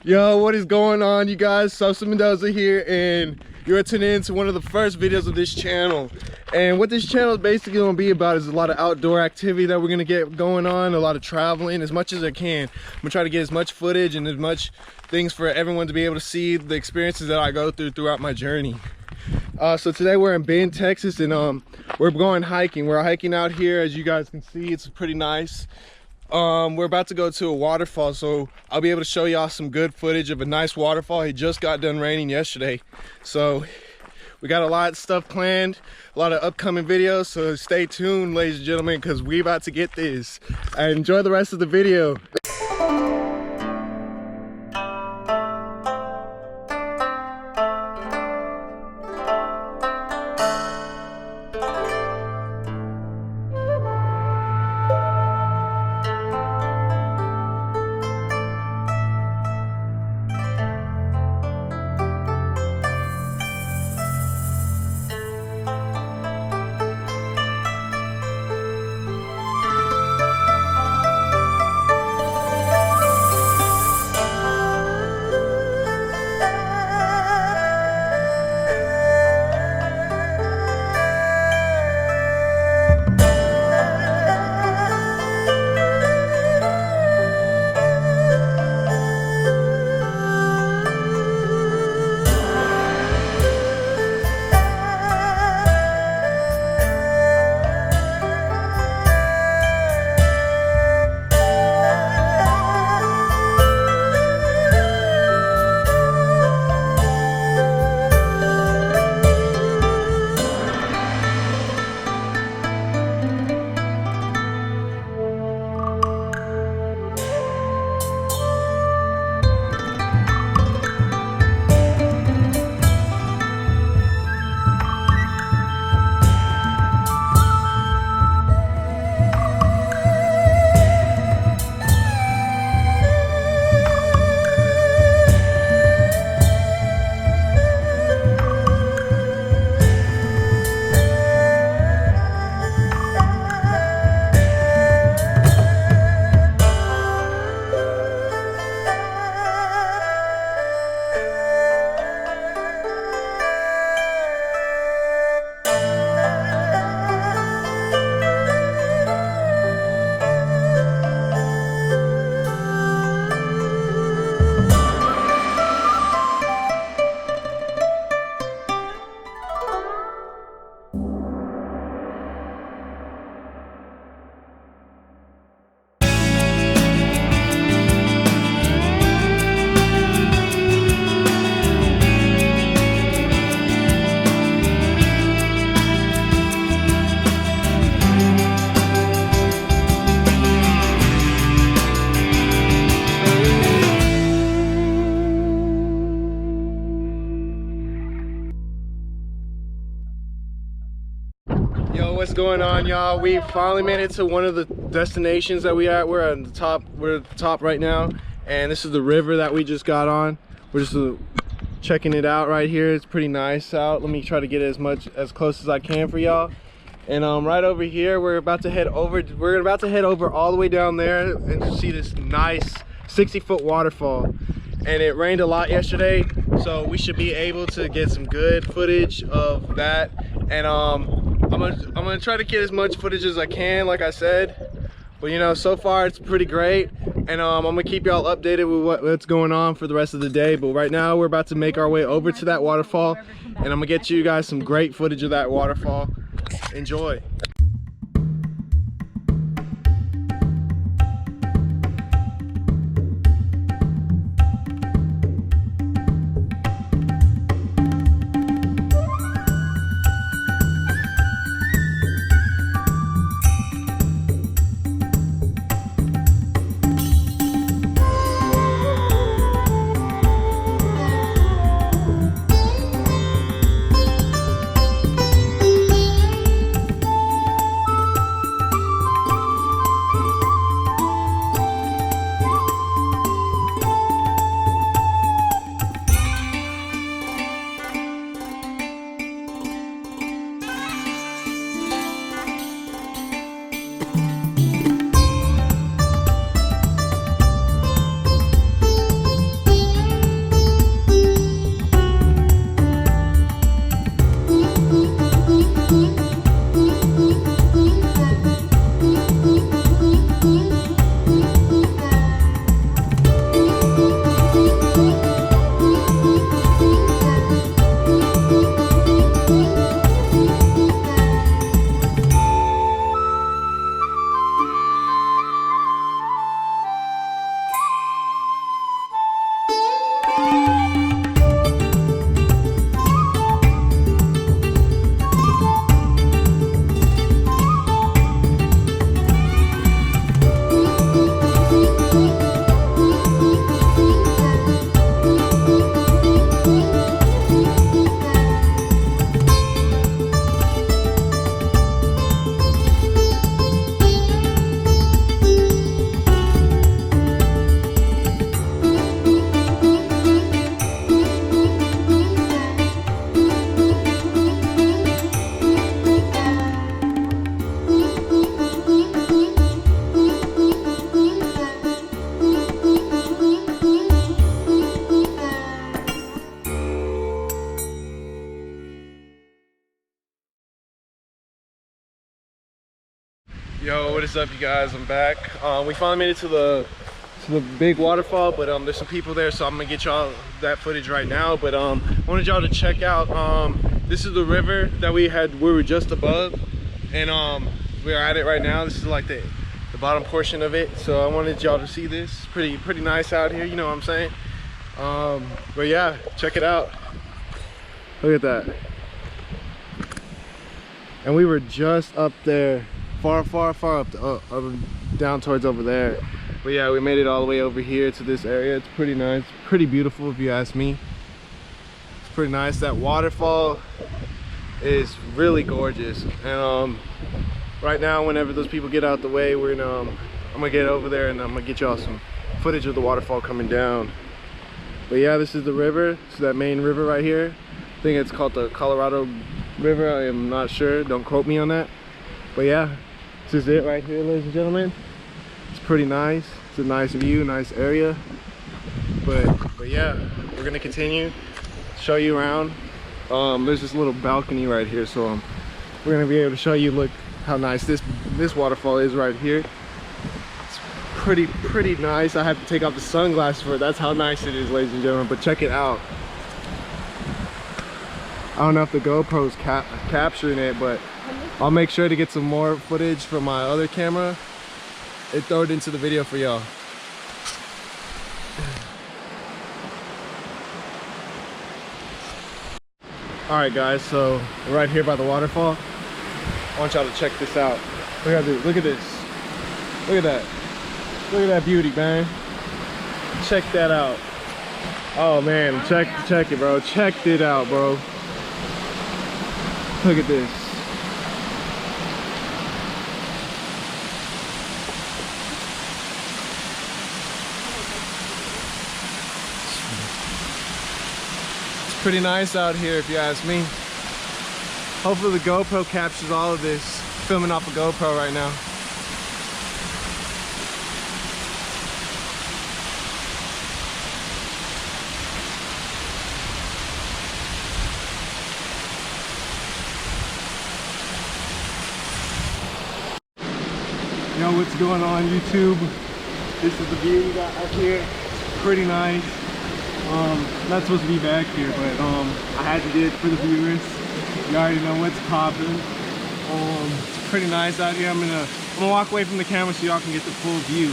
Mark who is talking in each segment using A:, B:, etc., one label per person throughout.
A: Yo, what is going on, you guys? Subs Mendoza here, and you're tuning in to one of the first videos of this channel. And what this channel is basically going to be about is a lot of outdoor activity that we're going to get going on, a lot of traveling, as much as I can. I'm going to try to get as much footage and as much things for everyone to be able to see the experiences that I go through throughout my journey. So today we're in Bend, Texas, and we're going hiking. We're hiking out here, as you guys can see. It's pretty nice. We're about to go to a waterfall, so I'll be able to show y'all some good footage of a nice waterfall. It just got done raining yesterday, so we got a lot of stuff planned, a lot of upcoming videos, so stay tuned, ladies and gentlemen, because we about to get this. Enjoy the rest of the video. Yo, what's going on, y'all? We finally made it to one of the destinations that we at. We're at the top. We're at the top right now, and this is the river that we just got on. We're just checking it out right here. It's pretty nice out. Let me try to get as close as I can for y'all. And right over here, we're about to head over. We're about to head over all the way down there and see this nice 60-foot waterfall. And it rained a lot yesterday, so we should be able to get some good footage of that. And I'm gonna try to get as much footage as I can, like I said. But you know, so far it's pretty great. And I'm gonna keep y'all updated with what's going on for the rest of the day. But right now we're about to make our way over to that waterfall, and I'm gonna get you guys some great footage of that waterfall. Enjoy. What is up, you guys? I'm back. We finally made it to the big waterfall, but there's some people there, so I'm gonna get y'all that footage right now. But wanted y'all to check out, this is the river that we were just above, and we're at it right now. This is like the bottom portion of it, so I wanted y'all to see this. Pretty nice out here, you know what I'm saying? But yeah, check it out. Look at that. And we were just up there, far up, down towards over there. But yeah, we made it all the way over here to this area. It's pretty nice, pretty beautiful if you ask me. It's pretty nice. That waterfall is really gorgeous. And right now, whenever those people get out the way, I'm gonna get over there and I'm gonna get y'all some footage of the waterfall coming down. But yeah, this is the river. This is that main river right here. I think it's called the Colorado River. I am not sure, don't quote me on that. But yeah, this is it right here, ladies and gentlemen. It's pretty nice. It's a nice view, nice area. But yeah, we're gonna continue, show you around. There's this little balcony right here, so we're gonna be able to show you, look how nice this waterfall is right here. It's pretty nice. I have to take off the sunglasses for it. That's how nice it is, ladies and gentlemen. But check it out. I don't know if the GoPro's capturing it, but I'll make sure to get some more footage from my other camera and throw it into the video for y'all. Alright guys, so we're right here by the waterfall. I want y'all to check this out. Look at this. Look at this. Look at that. Look at that beauty, man. Check that out. Oh man, check it, bro. Check it out, bro. Look at this. It's pretty nice out here if you ask me. Hopefully the GoPro captures all of this. Filming off a GoPro right now. Yo, what's going on YouTube? This is the view we got up here. It's pretty nice. Not supposed to be back here, but I had to do it for the viewers. You already know what's popping. It's pretty nice out here. I'm gonna walk away from the camera so y'all can get the full view.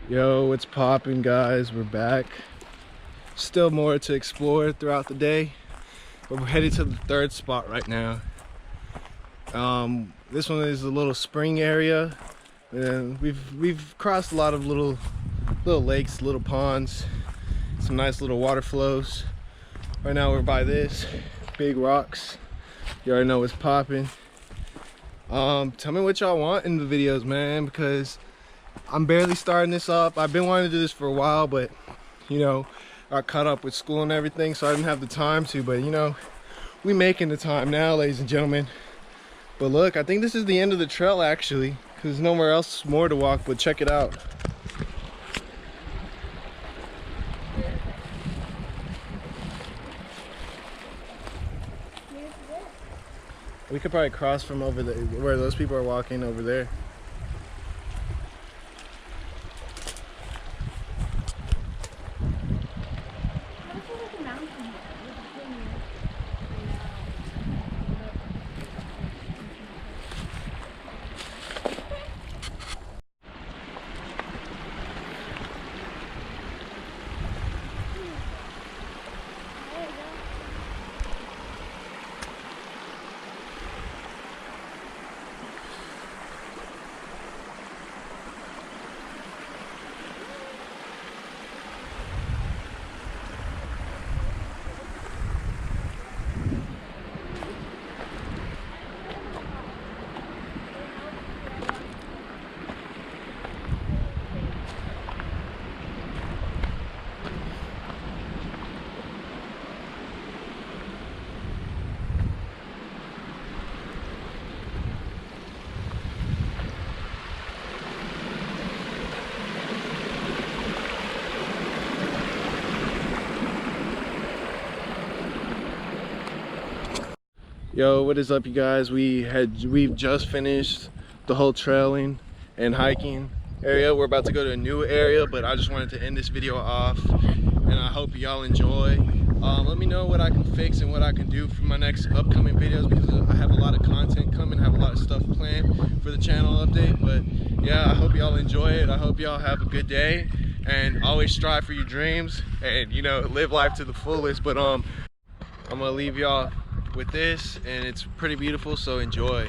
A: Yo, what's popping, guys? We're back. Still more to explore throughout the day, but we're headed to the third spot right now. This one is a little spring area, and we've crossed a lot of little lakes, little ponds, some nice little water flows. Right now we're by this big rocks. You already know what's popping. Tell me what y'all want in the videos, man, because I'm barely starting this up. I've been wanting to do this for a while, but you know, I got caught up with school and everything, so I didn't have the time to. But you know, we making the time now, ladies and gentlemen. But look, I think this is the end of the trail actually, because there's nowhere else more to walk. But check it out. We could probably cross from over there, where those people are walking over there. Yo, what is up, you guys? We've just finished the whole trailing and hiking area. We're about to go to a new area, but I just wanted to end this video off, and I hope y'all enjoy. Let me know what I can fix and what I can do for my next upcoming videos, because I have a lot of content coming, have a lot of stuff planned for the channel update. But yeah, I hope y'all enjoy it. I hope y'all have a good day, and always strive for your dreams, and you know, live life to the fullest. But I'm gonna leave y'all with this, and it's pretty beautiful, so enjoy.